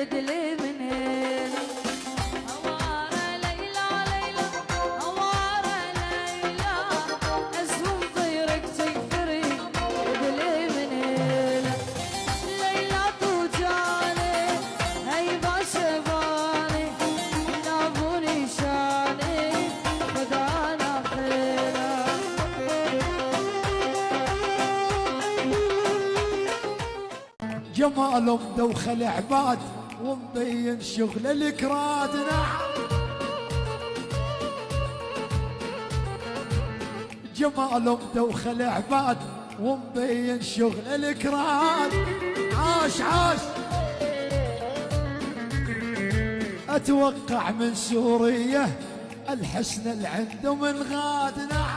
تدلي منين هوارة ليلى ليلى هوارة ليلى أزوم طيرك تكفري تدلي منين ليلى توجاني هيبة شباني نابوني شاني بدانا خيلة جمال مدوخل عباد ومبين شغل الكراد. نعم جمال مدوخل عباد ومبين شغل الكراد. عاش عاش اتوقع من سوريا الحسن اللي عنده من غاد. نعم